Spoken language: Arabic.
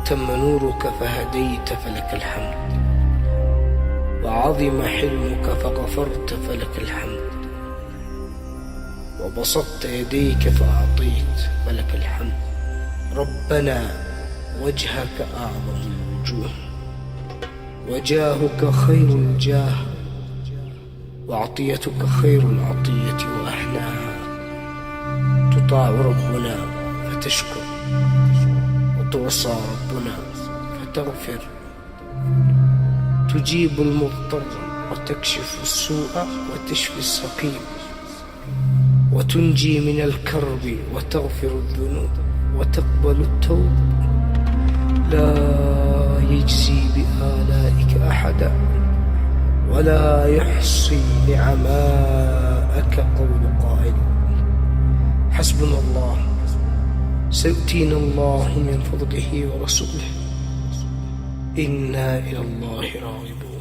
وتم نورك فهديت فلك الحمد، وعظم حلمك فغفرت فلك الحمد، وبسطت يديك فأعطيت فلك الحمد. ربنا وجهك أعظم الوجوه، وجاهك خير الجاه، وعطيتك خير العطية وأحلاها. تطاع ربنا فتشكر، وتوصى ربنا فتغفر، تجيب المضطر وتكشف السوء وتشفي السقيم، وتنجي من الكرب وتغفر الذنوب وتقبل التوب. لا يجزي بآلائك أحدا، ولا يحصي نعماءك قول قائل. حسبنا الله، سيؤتينا الله من فضله ورسوله، إنا إلى الله راغبون.